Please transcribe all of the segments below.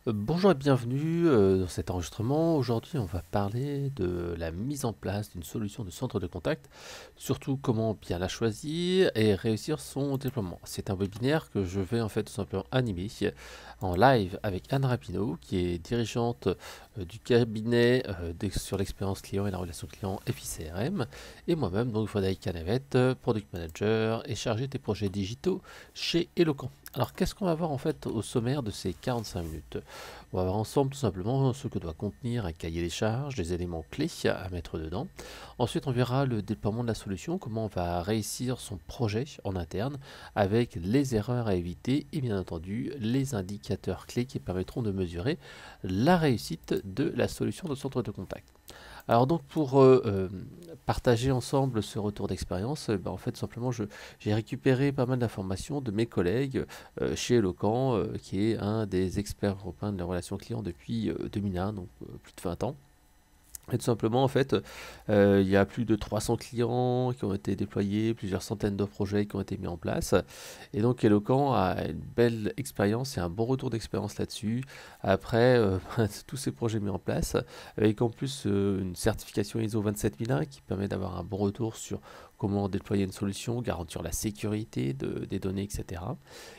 Bonjour et bienvenue dans cet enregistrement. Aujourd'hui, on va parler de la mise en place d'une solution de centre de contact, surtout comment bien la choisir et réussir son déploiement. C'est un webinaire que je vais en fait tout simplement animer en live avec Anne Rapinoe, qui est dirigeante du cabinet sur l'expérience client et la relation client FICRM, et moi-même, donc Frédéric Canavette, product manager et chargé des projets digitaux chez Eloquent. Alors, qu'est-ce qu'on va voir en fait au sommaire de ces 45 minutes? On va voir ensemble tout simplement ce que doit contenir un cahier des charges, les éléments clés à mettre dedans. Ensuite, on verra le déploiement de la solution, comment on va réussir son projet en interne avec les erreurs à éviter et bien entendu les indicateurs clés qui permettront de mesurer la réussite de la solution de centre de contact. Alors donc pour partager ensemble ce retour d'expérience, en fait simplement j'ai récupéré pas mal d'informations de mes collègues chez Eloquent, qui est un des experts européens de la relation client depuis 2001, donc plus de 20 ans. Et tout simplement, en fait, il y a plus de 300 clients qui ont été déployés, plusieurs centaines de projets qui ont été mis en place. Et donc, Eloquent a une belle expérience et un bon retour d'expérience là-dessus. Après tous ces projets mis en place, avec en plus une certification ISO 27001 qui permet d'avoir un bon retour sur comment déployer une solution, garantir la sécurité des données, etc.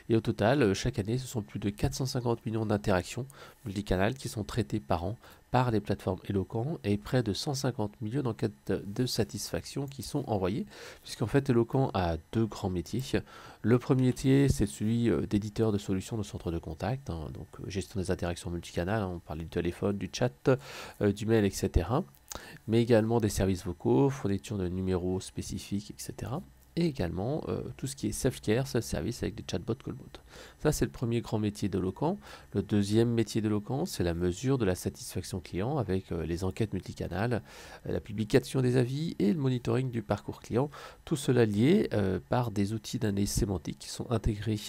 Et au total, chaque année, ce sont plus de 450 millions d'interactions multicanales qui sont traitées par an par les plateformes Eloquent et près de 150 millions d'enquêtes de satisfaction qui sont envoyées, puisqu'en fait Eloquent a deux grands métiers. Le premier métier, c'est celui d'éditeur de solutions de centre de contact, hein, donc gestion des interactions multicanales, hein, on parle du téléphone, du chat, du mail, etc. Mais également des services vocaux, fourniture de numéros spécifiques, etc. Et également tout ce qui est self-care, self-service avec des chatbots, callbots. Ça, c'est le premier grand métier d'Eloquent. Le deuxième métier d'Eloquent, c'est la mesure de la satisfaction client avec les enquêtes multicanales, la publication des avis et le monitoring du parcours client. Tout cela lié par des outils d'analyse sémantique qui sont intégrés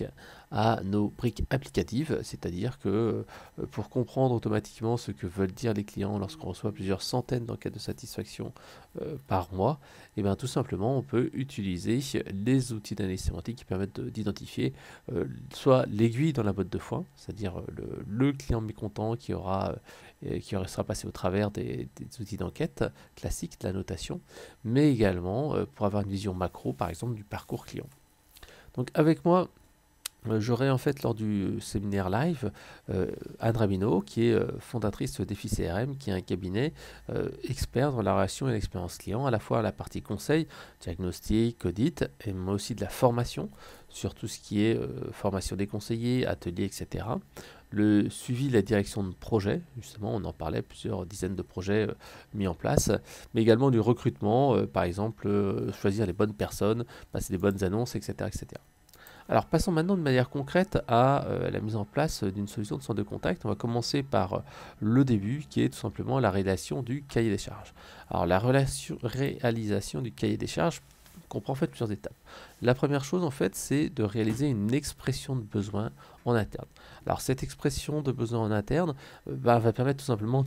à nos briques applicatives, c'est-à-dire que pour comprendre automatiquement ce que veulent dire les clients lorsqu'on reçoit plusieurs centaines d'enquêtes de satisfaction par mois, et bien tout simplement on peut utiliser les outils d'analyse sémantique qui permettent d'identifier soit l'aiguille dans la botte de foin, c'est-à-dire le client mécontent qui sera passé au travers des outils d'enquête classiques, de la notation, mais également pour avoir une vision macro, par exemple, du parcours client. Donc avec moi, j'aurai en fait lors du séminaire live Anne Rabino, qui est fondatrice d'EFI CRM, qui est un cabinet expert dans la relation et l'expérience client, à la fois la partie conseil, diagnostic, audit, et mais aussi de la formation sur tout ce qui est formation des conseillers, ateliers, etc. Le suivi, la direction de projet, justement, on en parlait, plusieurs dizaines de projets mis en place, mais également du recrutement, par exemple, choisir les bonnes personnes, passer les bonnes annonces, etc., etc. Alors passons maintenant de manière concrète à la mise en place d'une solution de centre de contact. On va commencer par le début qui est tout simplement la réalisation du cahier des charges. Alors réalisation du cahier des charges comprend en fait plusieurs étapes. La première chose en fait c'est de réaliser une expression de besoin en interne. Alors cette expression de besoin en interne va permettre tout simplement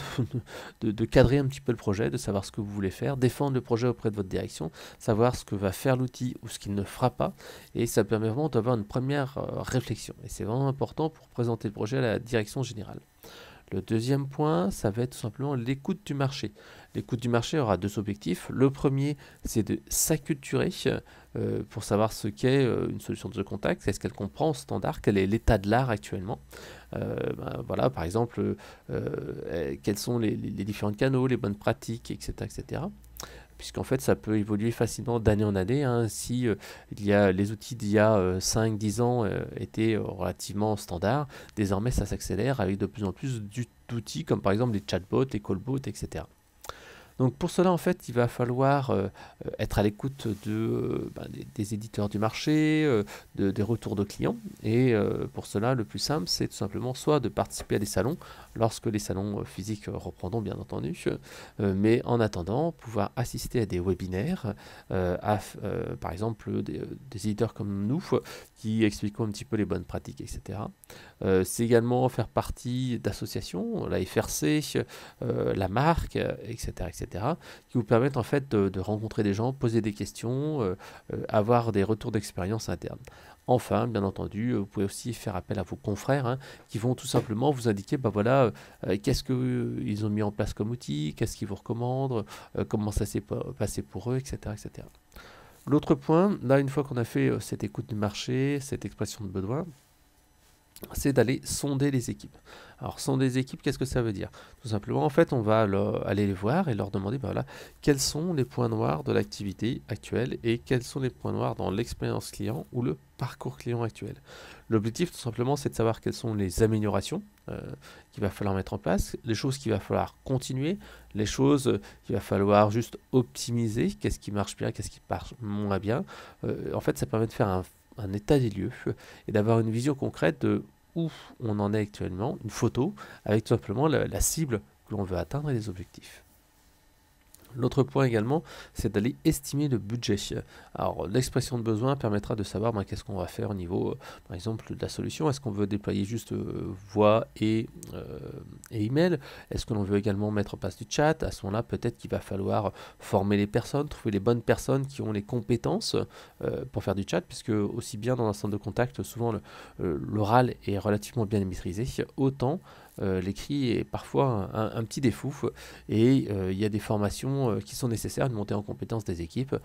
de cadrer un petit peu le projet, de savoir ce que vous voulez faire, défendre le projet auprès de votre direction, savoir ce que va faire l'outil ou ce qu'il ne fera pas, et ça permet vraiment d'avoir une première réflexion. Et c'est vraiment important pour présenter le projet à la direction générale. Le deuxième point, ça va être tout simplement l'écoute du marché. L'écoute du marché aura deux objectifs. Le premier, c'est de s'acculturer pour savoir ce qu'est une solution de contact, est-ce qu'elle comprend ce standard, quel est l'état de l'art actuellement. Voilà, par exemple, quels sont les différents canaux, les bonnes pratiques, etc. etc. Puisqu'en fait ça peut évoluer facilement d'année en année, hein. Si les outils d'il y a 5-10 ans étaient relativement standards, désormais ça s'accélère avec de plus en plus d'outils comme par exemple les chatbots, les callbots, etc. Donc pour cela, en fait, il va falloir être à l'écoute des éditeurs du marché, des retours de clients. Et pour cela, le plus simple, c'est tout simplement soit de participer à des salons, lorsque les salons physiques reprendront, bien entendu, mais en attendant, pouvoir assister à des webinaires, par exemple des éditeurs comme nous, qui expliquent un petit peu les bonnes pratiques, etc. C'est également faire partie d'associations, la FRC, la marque, etc., etc., qui vous permettent en fait de rencontrer des gens, poser des questions, avoir des retours d'expérience interne. Enfin, bien entendu, vous pouvez aussi faire appel à vos confrères qui vont tout simplement vous indiquer, bah voilà, qu'est-ce qu'ils ont mis en place comme outil, qu'est-ce qu'ils vous recommandent, comment ça s'est passé pour eux, etc., etc. L'autre point, là, une fois qu'on a fait cette écoute du marché, cette expression de besoin, c'est d'aller sonder les équipes. Alors, sonder les équipes, qu'est-ce que ça veut dire? Tout simplement, en fait, on va aller les voir et leur demander, ben voilà, quels sont les points noirs de l'activité actuelle et quels sont les points noirs dans l'expérience client ou le parcours client actuel. L'objectif, tout simplement, c'est de savoir quelles sont les améliorations qu'il va falloir mettre en place, les choses qu'il va falloir continuer, les choses qu'il va falloir juste optimiser, qu'est-ce qui marche bien, qu'est-ce qui marche moins bien. En fait, ça permet de faire un état des lieux et d'avoir une vision concrète de où on en est actuellement, une photo avec tout simplement la cible que l'on veut atteindre et les objectifs. L'autre point également, c'est d'aller estimer le budget. Alors, l'expression de besoin permettra de savoir qu'est-ce qu'on va faire au niveau, par exemple, de la solution. Est-ce qu'on veut déployer juste voix et email? Est-ce que l'on veut également mettre en place du chat? À ce moment-là, peut-être qu'il va falloir former les personnes, trouver les bonnes personnes qui ont les compétences pour faire du chat, puisque aussi bien dans un centre de contact, souvent l'oral est relativement bien maîtrisé, autant l'écrit est parfois un petit défaut et il y a des formations qui sont nécessaires, une montée en compétences des équipes,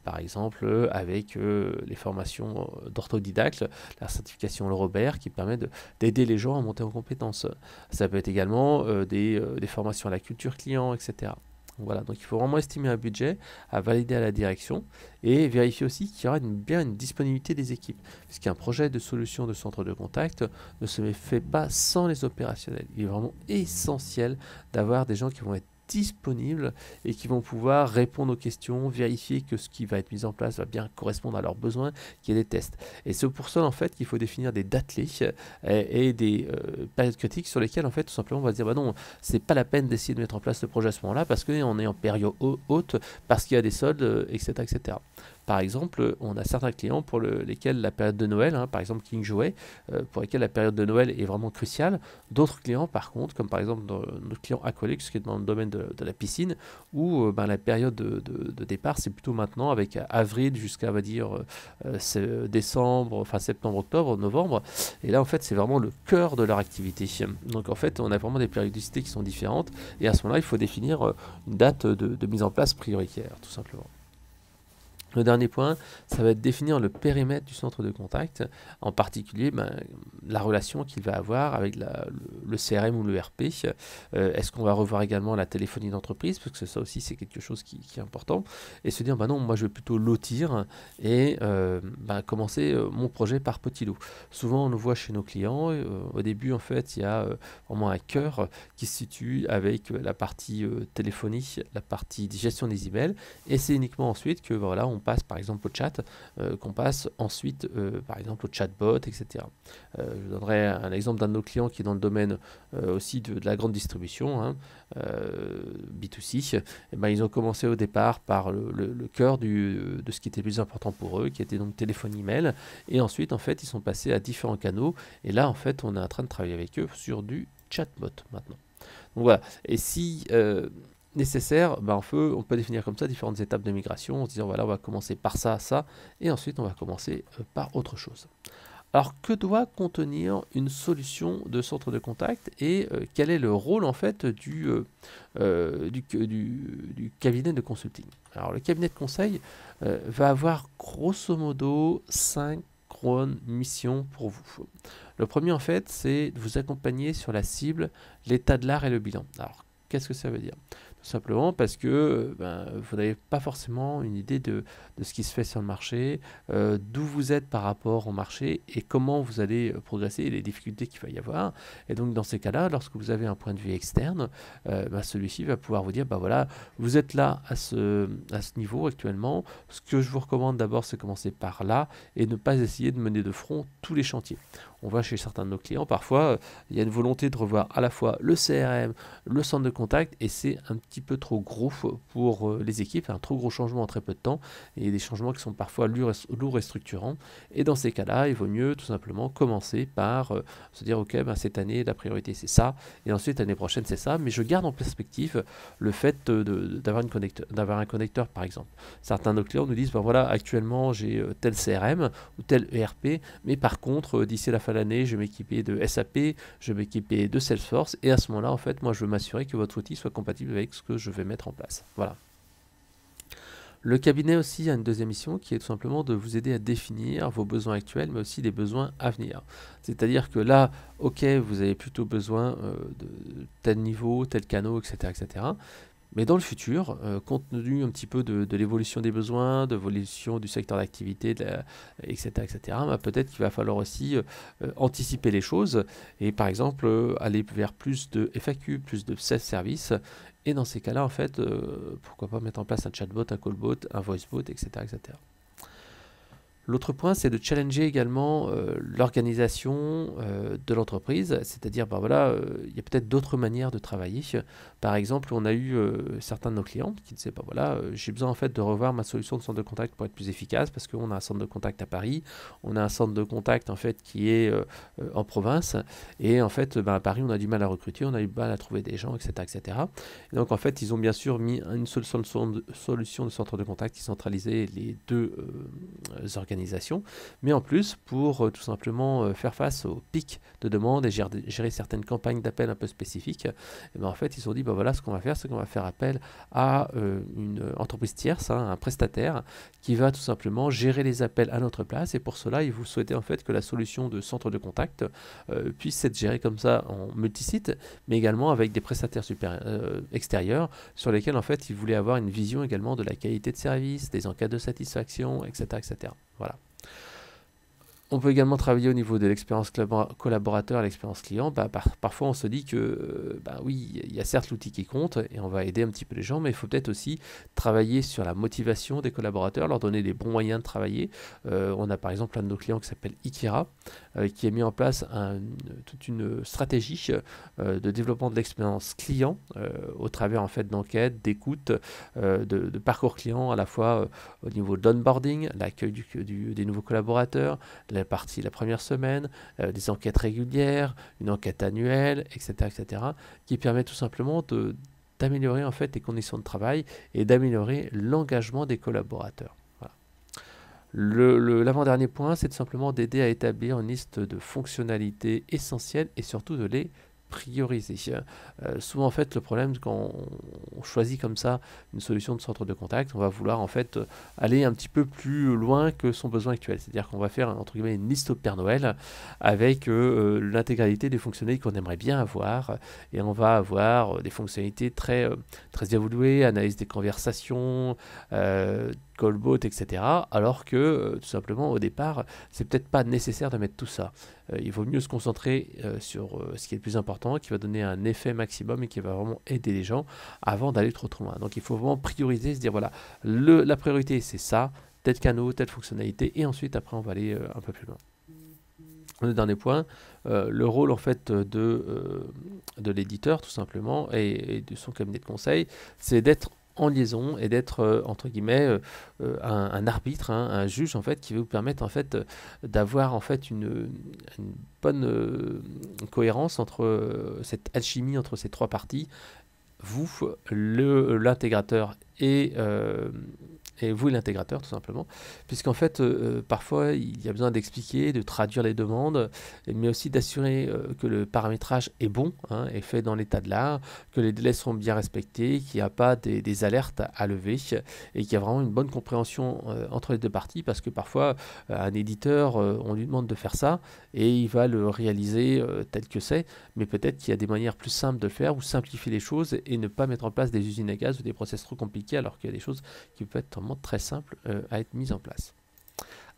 par exemple avec les formations d'orthodidacte, la certification Le Robert qui permet d'aider les gens à monter en compétences. Ça peut être également des formations à la culture client, etc. Voilà, donc il faut vraiment estimer un budget à valider à la direction et vérifier aussi qu'il y aura bien une disponibilité des équipes. Puisqu'un projet de solution de centre de contact ne se fait pas sans les opérationnels. Il est vraiment essentiel d'avoir des gens qui vont être disponibles et qui vont pouvoir répondre aux questions, vérifier que ce qui va être mis en place va bien correspondre à leurs besoins, qu'il y ait des tests. Et c'est pour ça en fait qu'il faut définir des dates clés et des périodes critiques sur lesquelles en fait tout simplement on va se dire bah non, c'est pas la peine d'essayer de mettre en place le projet à ce moment-là parce qu'on est en période haute, parce qu'il y a des soldes, etc., etc. Par exemple, on a certains clients pour lesquels la période de Noël, par exemple King Jouet, pour lesquels la période de Noël est vraiment cruciale. D'autres clients, par contre, comme par exemple notre client Aqualux, qui est dans le domaine de la piscine, où la période de départ, c'est plutôt maintenant, avec avril jusqu'à, on va dire, décembre, enfin septembre, octobre, novembre. Et là, en fait, c'est vraiment le cœur de leur activité. Donc, en fait, on a vraiment des périodicités qui sont différentes. Et à ce moment-là, il faut définir une date de mise en place prioritaire, tout simplement. Le dernier point, ça va être définir le périmètre du centre de contact, en particulier la relation qu'il va avoir avec le CRM ou le RP. Est-ce qu'on va revoir également la téléphonie d'entreprise, parce que ça aussi c'est quelque chose qui est important, et se dire non, moi je vais plutôt lotir et commencer mon projet par petit lot. Souvent on le voit chez nos clients, au début en fait il y a vraiment un cœur qui se situe avec la partie téléphonie, la partie gestion des emails, et c'est uniquement ensuite que voilà, on passe par exemple au chat, qu'on passe ensuite par exemple au chatbot, etc. Je donnerai un exemple d'un de nos clients qui est dans le domaine aussi de la grande distribution, B2C. Et ils ont commencé au départ par le cœur de ce qui était le plus important pour eux, qui était donc téléphone email, et ensuite en fait ils sont passés à différents canaux, et là en fait on est en train de travailler avec eux sur du chatbot maintenant. Donc voilà, et si nécessaire, on peut définir comme ça différentes étapes de migration en se disant voilà, on va commencer par ça, et ensuite on va commencer par autre chose. Alors que doit contenir une solution de centre de contact et quel est le rôle en fait du cabinet de consulting? Alors le cabinet de conseil va avoir grosso modo 5 grandes missions pour vous. Le premier en fait c'est de vous accompagner sur la cible, l'état de l'art et le bilan. Alors qu'est-ce que ça veut dire? Tout simplement parce que vous n'avez pas forcément une idée de ce qui se fait sur le marché, d'où vous êtes par rapport au marché et comment vous allez progresser et les difficultés qu'il va y avoir. Et donc dans ces cas-là, lorsque vous avez un point de vue externe, celui-ci va pouvoir vous dire, voilà, vous êtes là à ce niveau actuellement. Ce que je vous recommande d'abord, c'est commencer par là et ne pas essayer de mener de front tous les chantiers. On voit chez certains de nos clients, parfois, il y a une volonté de revoir à la fois le CRM, le centre de contact, et c'est un petit peu trop gros pour les équipes, un trop gros changement en très peu de temps, et des changements qui sont parfois lourds et structurants. Et dans ces cas-là, il vaut mieux tout simplement commencer par se dire ok, ben, cette année la priorité c'est ça, et ensuite l'année prochaine c'est ça, mais je garde en perspective le fait d'avoir un connecteur par exemple. Certains de nos clients nous disent ben voilà, actuellement j'ai tel CRM ou tel ERP, mais par contre d'ici la fin de l'année je vais m'équiper de SAP, je vais m'équiper de Salesforce, et à ce moment-là en fait moi je veux m'assurer que votre outil soit compatible avec ce que je vais mettre en place. Voilà. Le cabinet aussi a une deuxième mission qui est tout simplement de vous aider à définir vos besoins actuels, mais aussi les besoins à venir. C'est-à-dire que là, ok, vous avez plutôt besoin de tel niveau, tel canal, etc., etc. Mais dans le futur, compte tenu un petit peu de l'évolution des besoins, de l'évolution du secteur d'activité, etc., etc., bah, peut-être qu'il va falloir aussi anticiper les choses et par exemple aller vers plus de FAQ, plus de self-service. Et dans ces cas-là, en fait, pourquoi pas mettre en place un chatbot, un callbot, un voicebot, etc., etc. L'autre point, c'est de challenger également l'organisation de l'entreprise, c'est-à-dire, ben voilà, il y a peut-être d'autres manières de travailler. Par exemple, on a eu certains de nos clients qui disaient, ben voilà, j'ai besoin en fait de revoir ma solution de centre de contact pour être plus efficace, parce qu'on a un centre de contact à Paris, on a un centre de contact en fait qui est en province, et en fait, ben, à Paris, on a du mal à recruter, on a du mal à trouver des gens, etc., etc. Et donc en fait, ils ont bien sûr mis une solution de centre de contact qui centralisait les deux organisations, mais en plus pour tout simplement faire face aux pics de demande et gérer certaines campagnes d'appel un peu spécifiques, et ben en fait ils se sont dit ben voilà, ce qu'on va faire, c'est qu'on va faire appel à une entreprise tierce, un prestataire qui va tout simplement gérer les appels à notre place, et pour cela ils vous souhaitaient en fait que la solution de centre de contact puisse être gérée comme ça en multisite, mais également avec des prestataires extérieurs sur lesquels en fait ils voulaient avoir une vision également de la qualité de service, des enquêtes de satisfaction, etc., etc. Voilà. On peut également travailler au niveau de l'expérience collaborateur et l'expérience client. Bah, parfois, on se dit que bah, oui, il y a certes l'outil qui compte et on va aider un petit peu les gens, mais il faut peut-être aussi travailler sur la motivation des collaborateurs, leur donner les bons moyens de travailler. On a par exemple un de nos clients qui s'appelle Ikira, qui a mis en place toute une stratégie de développement de l'expérience client au travers en fait d'enquêtes, d'écoute, de parcours client à la fois au niveau de l'onboarding, l'accueil des nouveaux collaborateurs, la première semaine, des enquêtes régulières, une enquête annuelle, etc., etc., qui permet tout simplement d'améliorer en fait les conditions de travail et d'améliorer l'engagement des collaborateurs. Voilà. L'avant-dernier point, c'est tout simplement d'aider à établir une liste de fonctionnalités essentielles et surtout de les prioriser. Souvent en fait le problème quand on choisit comme ça une solution de centre de contact, on va vouloir en fait aller un petit peu plus loin que son besoin actuel, c'est à dire qu'on va faire entre guillemets une liste au Père Noël avec l'intégralité des fonctionnalités qu'on aimerait bien avoir, et on va avoir des fonctionnalités très évoluées, analyse des conversations, callbot, etc. Alors que tout simplement au départ c'est peut-être pas nécessaire de mettre tout ça. Il vaut mieux se concentrer sur ce qui est le plus important, qui va donner un effet maximum et qui va vraiment aider les gens avant d'aller trop loin. Donc il faut vraiment prioriser, se dire voilà, la priorité c'est ça, tel canal, telle fonctionnalité, et ensuite après on va aller un peu plus loin. Le dernier point, le rôle en fait de l'éditeur tout simplement et de son cabinet de conseil, c'est d'être en liaison et d'être entre guillemets un arbitre, un juge en fait qui va vous permettre en fait d'avoir en fait une bonne cohérence entre cette alchimie entre ces trois parties, vous, l'intégrateur et vous et l'intégrateur tout simplement, puisqu'en fait parfois il y a besoin d'expliquer, de traduire les demandes, mais aussi d'assurer que le paramétrage est bon, hein, est fait dans l'état de l'art, que les délais sont bien respectés, qu'il n'y a pas des alertes à lever et qu'il y a vraiment une bonne compréhension entre les deux parties, parce que parfois un éditeur on lui demande de faire ça et il va le réaliser tel que c'est, mais peut-être qu'il y a des manières plus simples de le faire ou simplifier les choses et ne pas mettre en place des usines à gaz ou des process trop compliqués, alors qu'il y a des choses qui peuvent être vraiment très simples à être mises en place.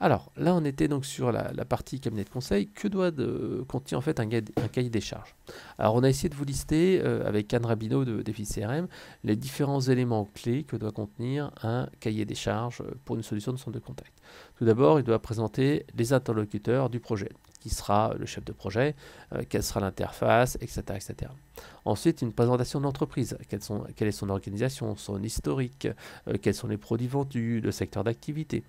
Alors là on était donc sur la partie cabinet de conseil. Que doit contenir en fait un cahier des charges? Alors on a essayé de vous lister avec Anne Rabineau de Défi CRM les différents éléments clés que doit contenir un cahier des charges pour une solution de centre de contact. Tout d'abord il doit présenter les interlocuteurs du projet. qui sera le chef de projet, quelle sera l'interface, etc., etc. Ensuite, une présentation de l'entreprise. Quelle est son organisation, son historique, quels sont les produits vendus, le secteur d'activité.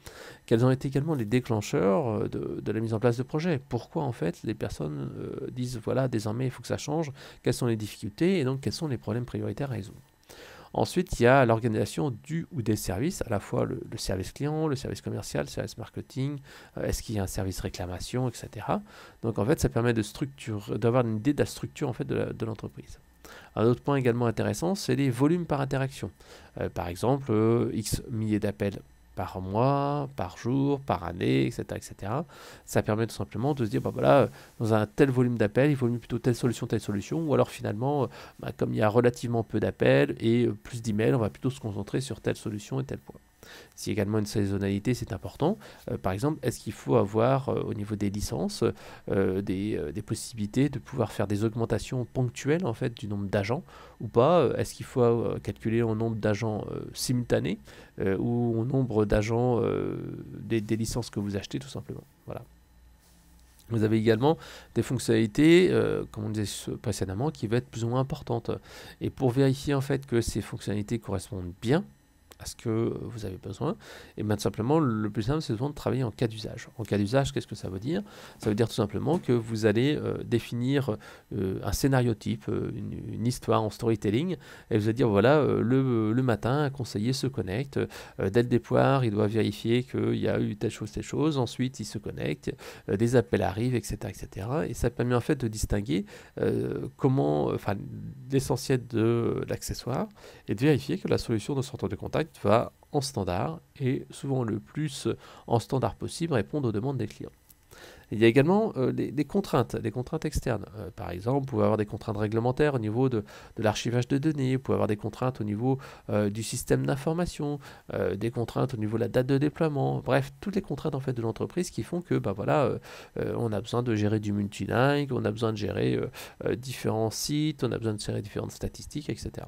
Quels ont été également les déclencheurs de la mise en place de projet. Pourquoi en fait les personnes disent voilà, désormais il faut que ça change, quelles sont les difficultés et donc quels sont les problèmes prioritaires à résoudre. Ensuite, il y a l'organisation du ou des services, à la fois le service client, le service commercial, le service marketing, est-ce qu'il y a un service réclamation, etc. Donc en fait, ça permet d'avoir une idée de la structure en fait, de l'entreprise. Un autre point également intéressant, c'est les volumes par interaction. Par exemple, X milliers d'appels par mois, par jour, par année, etc., etc. Ça permet tout simplement de se dire, bah voilà, dans un tel volume d'appels, il vaut mieux plutôt telle solution, ou alors finalement, comme il y a relativement peu d'appels et plus d'emails, on va plutôt se concentrer sur telle solution et tel point. Si également une saisonnalité, c'est important. Par exemple, est-ce qu'il faut avoir au niveau des licences des possibilités de pouvoir faire des augmentations ponctuelles en fait du nombre d'agents ou pas? Est-ce qu'il faut calculer au nombre d'agents simultanés ou au nombre d'agents des licences que vous achetez tout simplement? Voilà. Vous avez également des fonctionnalités, comme on disait précédemment, qui vont être plus ou moins importantes. Et pour vérifier en fait que ces fonctionnalités correspondent bien à ce que vous avez besoin, et bien tout simplement le plus simple c'est souvent de travailler en cas d'usage. En cas d'usage, qu'est-ce que ça veut dire? Ça veut dire tout simplement que vous allez définir un scénario type, une histoire en storytelling, et vous allez dire voilà, le matin un conseiller se connecte, dès le départ il doit vérifier qu'il y a eu telle chose, ensuite il se connecte, des appels arrivent, etc., etc. Et ça permet en fait de distinguer l'essentiel de l'accessoire et de vérifier que la solution de centre de contact va en standard et souvent le plus en standard possible répondre aux demandes des clients. Il y a également des contraintes externes. Par exemple, vous pouvez avoir des contraintes réglementaires au niveau de l'archivage de données, vous pouvez avoir des contraintes au niveau du système d'information, des contraintes au niveau de la date de déploiement, bref, toutes les contraintes en fait de l'entreprise qui font que on a besoin de gérer du multilingue, on a besoin de gérer différents sites, on a besoin de gérer différentes statistiques, etc.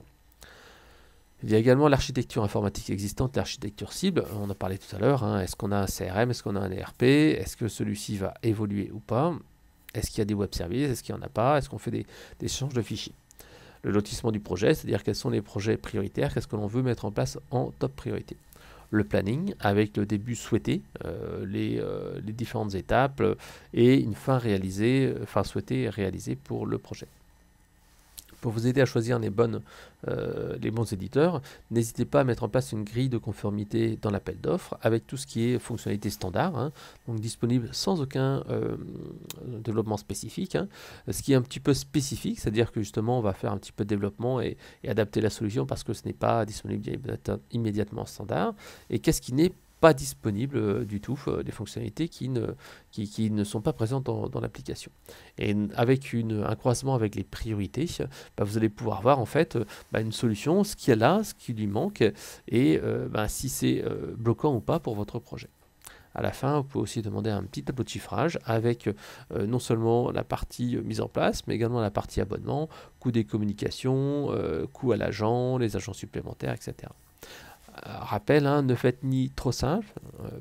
Il y a également l'architecture informatique existante, l'architecture cible. On a parlé tout à l'heure. Est-ce qu'on a un CRM? Est-ce qu'on a un ERP? Est-ce que celui-ci va évoluer ou pas? Est-ce qu'il y a des web services? Est-ce qu'il n'y en a pas? Est-ce qu'on fait des échanges de fichiers? Le lotissement du projet, c'est-à-dire quels sont les projets prioritaires, qu'est-ce que l'on veut mettre en place en top priorité. Le planning avec le début souhaité, les différentes étapes et une fin souhaitée et réalisée pour le projet. Pour vous aider à choisir les bons éditeurs, n'hésitez pas à mettre en place une grille de conformité dans l'appel d'offres avec tout ce qui est fonctionnalité standard, donc disponible sans aucun développement spécifique. Ce qui est un petit peu spécifique, c'est-à-dire que justement on va faire un petit peu de développement et adapter la solution parce que ce n'est pas disponible immédiatement standard. Et qu'est-ce qui n'est pas disponible du tout, des fonctionnalités qui ne sont pas présentes dans l'application. Et avec un croisement avec les priorités, vous allez pouvoir voir en fait une solution, ce qu'il y a là, ce qui lui manque, et si c'est bloquant ou pas pour votre projet. À la fin, vous pouvez aussi demander un petit tableau de chiffrage avec non seulement la partie mise en place, mais également la partie abonnement, coût des communications, coût à l'agent, les agents supplémentaires, etc. Rappel, ne faites ni trop simple,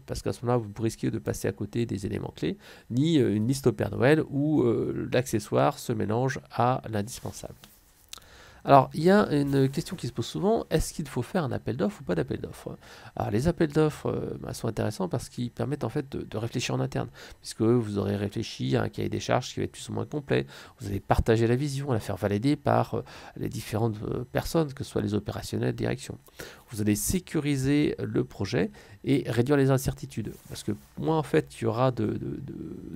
parce qu'à ce moment-là, vous risquez de passer à côté des éléments clés, ni une liste au Père Noël où l'accessoire se mélange à l'indispensable. Alors, il y a une question qui se pose souvent, est-ce qu'il faut faire un appel d'offres ou pas d'appel d'offres? Alors, les appels d'offres sont intéressants parce qu'ils permettent en fait de réfléchir en interne, puisque vous aurez réfléchi à un cahier des charges qui va être plus ou moins complet, vous allez partager la vision, la faire valider par les différentes personnes, que ce soit les opérationnels, direction. Vous allez sécuriser le projet et réduire les incertitudes, parce que moins en fait il y aura de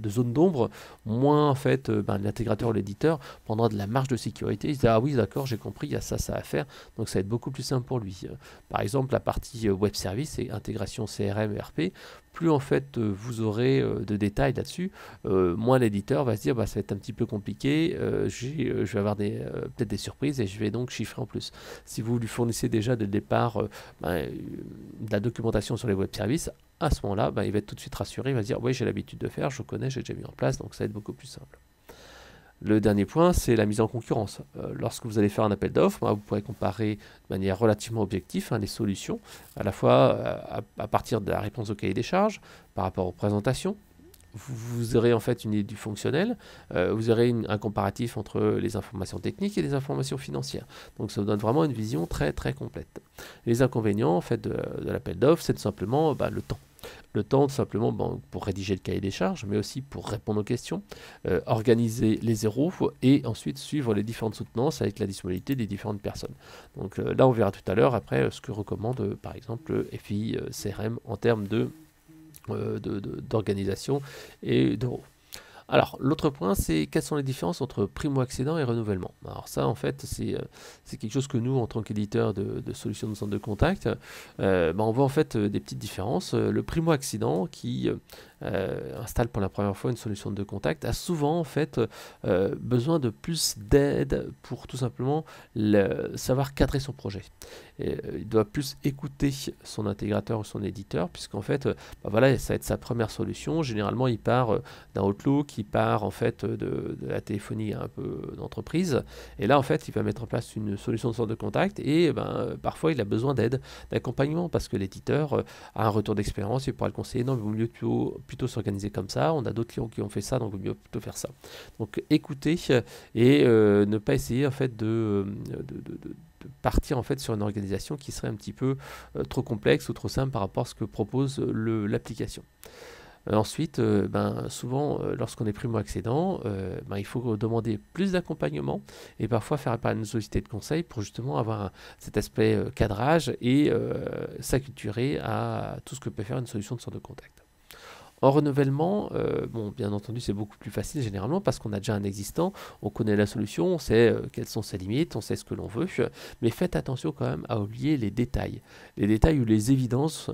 zones d'ombre, moins en fait l'intégrateur ou l'éditeur prendra de la marge de sécurité, il se dit ah oui d'accord j'ai compris, il y a ça à faire, donc ça va être beaucoup plus simple pour lui. Par exemple la partie web service et intégration CRM et ERP, plus en fait vous aurez de détails là-dessus, moins l'éditeur va se dire ça va être un petit peu compliqué, je vais avoir peut-être des surprises et je vais donc chiffrer en plus. Si vous lui fournissez déjà dès le départ de la documentation sur les web services, à ce moment-là, il va être tout de suite rassuré, il va se dire oui j'ai l'habitude de faire, je connais, j'ai déjà mis en place, donc ça va être beaucoup plus simple. Le dernier point, c'est la mise en concurrence. Lorsque vous allez faire un appel d'offres, vous pourrez comparer de manière relativement objective les solutions, à la fois à partir de la réponse au cahier des charges, par rapport aux présentations, vous aurez en fait une idée du fonctionnel, vous aurez un comparatif entre les informations techniques et les informations financières. Donc ça vous donne vraiment une vision très très complète. Les inconvénients en fait de l'appel d'offres, c'est tout simplement le temps. Le temps, tout simplement, pour rédiger le cahier des charges, mais aussi pour répondre aux questions, organiser les zéros et ensuite suivre les différentes soutenances avec la disponibilité des différentes personnes. Donc là, on verra tout à l'heure, après, ce que recommande, par exemple, le FI CRM en termes d'organisation et d'euros. Alors, l'autre point, c'est quelles sont les différences entre primo-accédant et renouvellement. Alors ça, en fait, c'est quelque chose que nous, en tant qu'éditeur de solutions de centre de contact, on voit en fait des petites différences. Le primo-accédant qui installe pour la première fois une solution de contact a souvent en fait besoin de plus d'aide pour tout simplement savoir cadrer son projet. Il doit plus écouter son intégrateur ou son éditeur, puisqu'en fait, voilà, ça va être sa première solution. Généralement, il part d'un Outlook, il part en fait de la téléphonie un peu d'entreprise, et là en fait, il va mettre en place une solution de centre de contact, et parfois il a besoin d'aide, d'accompagnement, parce que l'éditeur a un retour d'expérience, il pourra le conseiller. Non, mais il vaut mieux plutôt s'organiser comme ça. On a d'autres clients qui ont fait ça, donc il vaut mieux plutôt faire ça. Donc écoutez et ne pas essayer en fait de partir en fait sur une organisation qui serait un petit peu trop complexe ou trop simple par rapport à ce que propose l'application. Ensuite, souvent, lorsqu'on est primo-accédant, il faut demander plus d'accompagnement et parfois faire appel à une société de conseil pour justement avoir cet aspect cadrage et s'acculturer à tout ce que peut faire une solution de centre de contact. En renouvellement, bien entendu, c'est beaucoup plus facile généralement parce qu'on a déjà un existant, on connaît la solution, on sait quelles sont ses limites, on sait ce que l'on veut, mais faites attention quand même à oublier les détails ou les évidences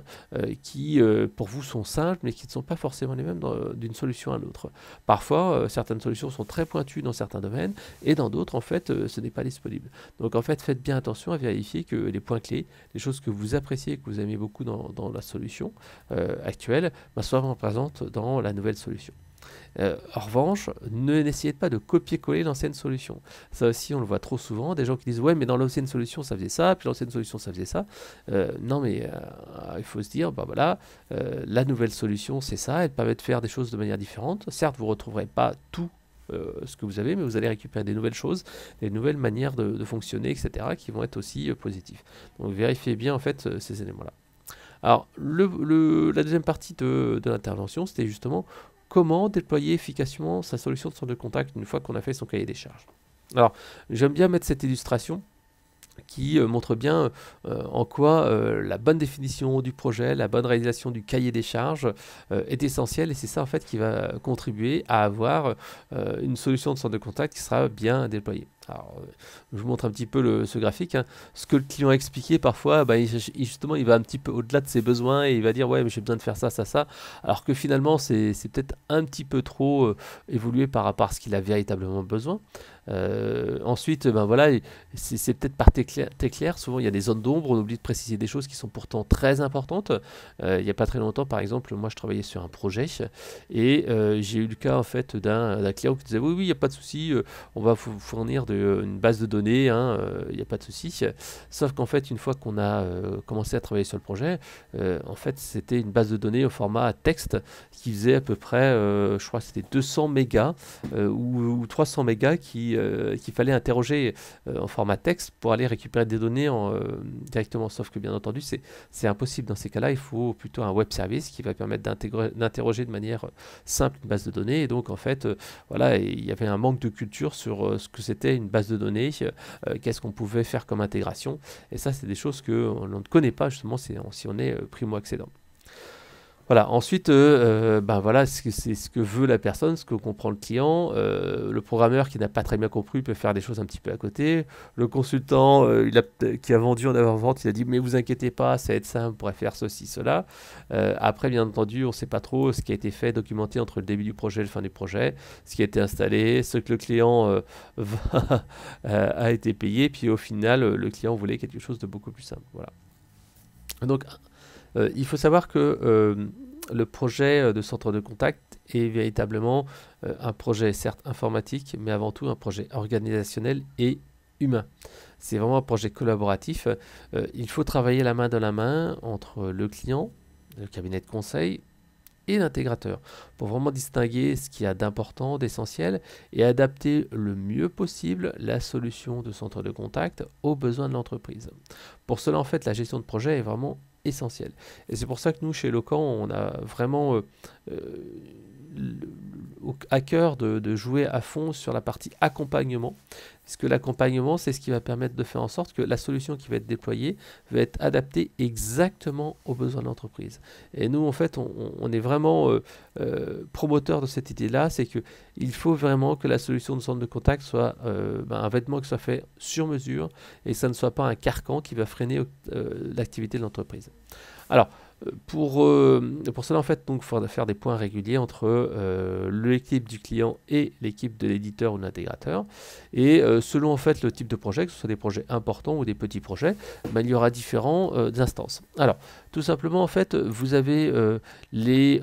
qui pour vous sont simples mais qui ne sont pas forcément les mêmes d'une solution à l'autre. Parfois, certaines solutions sont très pointues dans certains domaines et dans d'autres, en fait, ce n'est pas disponible. Donc en fait, faites bien attention à vérifier que les points clés, les choses que vous appréciez et que vous aimez beaucoup dans la solution actuelle, soient vraiment présentes dans la nouvelle solution. En revanche, n'essayez pas de copier-coller l'ancienne solution. Ça aussi, on le voit trop souvent, des gens qui disent « Ouais, mais dans l'ancienne solution, ça faisait ça, puis l'ancienne solution, ça faisait ça. » Non, mais il faut se dire, la nouvelle solution, c'est ça, elle permet de faire des choses de manière différente. Certes, vous ne retrouverez pas tout ce que vous avez, mais vous allez récupérer des nouvelles choses, des nouvelles manières de fonctionner, etc., qui vont être aussi positifs. Donc, vérifiez bien, en fait, ces éléments-là. Alors, la deuxième partie de l'intervention, c'était justement comment déployer efficacement sa solution de centre de contact une fois qu'on a fait son cahier des charges. Alors, j'aime bien mettre cette illustration qui montre bien en quoi la bonne définition du projet, la bonne réalisation du cahier des charges est essentielle, et c'est ça en fait qui va contribuer à avoir une solution de centre de contact qui sera bien déployée. Alors, je vous montre un petit peu ce graphique. Ce que le client a expliqué parfois, justement, il va un petit peu au-delà de ses besoins et il va dire ouais, mais j'ai besoin de faire ça, ça, ça. Alors que finalement, c'est peut-être un petit peu trop évolué par rapport à ce qu'il a véritablement besoin. Ensuite, c'est peut-être par clair. Souvent, il y a des zones d'ombre. On oublie de préciser des choses qui sont pourtant très importantes. Il n'y a pas très longtemps, par exemple, moi, je travaillais sur un projet et j'ai eu le cas en fait d'un client qui disait oui, il n'y a pas de souci, on va vous fournir une base de données, il n'y a pas de souci. Sauf qu'en fait, une fois qu'on a commencé à travailler sur le projet, en fait, c'était une base de données au format texte qui faisait à peu près, je crois que c'était 200 mégas ou 300 mégas qu'il fallait interroger en format texte pour aller récupérer des données directement. Sauf que bien entendu, c'est impossible. Dans ces cas-là, il faut plutôt un web service qui va permettre d'interroger de manière simple une base de données. Et donc, en fait, il y avait un manque de culture sur ce que c'était une base de données, qu'est-ce qu'on pouvait faire comme intégration. Et ça, c'est des choses qu'on ne connaît pas justement si on est primo-accédant. Voilà, ensuite, c'est ce que veut la personne, ce que comprend le client. Le programmeur qui n'a pas très bien compris peut faire des choses un petit peu à côté. Le consultant qui a vendu en avant-vente, il a dit mais vous inquiétez pas, ça va être simple, on pourrait faire ceci, cela. Après, bien entendu, on ne sait pas trop ce qui a été fait, documenté entre le début du projet et le fin du projet, ce qui a été installé, ce que le client a été payé, puis au final, le client voulait quelque chose de beaucoup plus simple. Voilà. Donc, il faut savoir que le projet de centre de contact est véritablement un projet certes informatique, mais avant tout un projet organisationnel et humain. C'est vraiment un projet collaboratif. Il faut travailler la main dans la main entre le client, le cabinet de conseil, et l'intégrateur pour vraiment distinguer ce qu'il y a d'important, d'essentiel et adapter le mieux possible la solution de centre de contact aux besoins de l'entreprise. Pour cela, en fait, la gestion de projet est vraiment essentielle. Et c'est pour ça que nous, chez Eloquent, on a vraiment à cœur de jouer à fond sur la partie accompagnement, parce que l'accompagnement, c'est ce qui va permettre de faire en sorte que la solution qui va être déployée va être adaptée exactement aux besoins de l'entreprise. Et nous, en fait, on est vraiment promoteur de cette idée-là, c'est qu'il faut vraiment que la solution de centre de contact soit un vêtement qui soit fait sur mesure et que ça ne soit pas un carcan qui va freiner l'activité de l'entreprise. Alors, pour cela, en fait, donc, il faudra faire des points réguliers entre l'équipe du client et l'équipe de l'éditeur ou de l'intégrateur. Et selon en fait le type de projet, que ce soit des projets importants ou des petits projets, il y aura différentes instances. Alors, tout simplement, en fait, vous avez les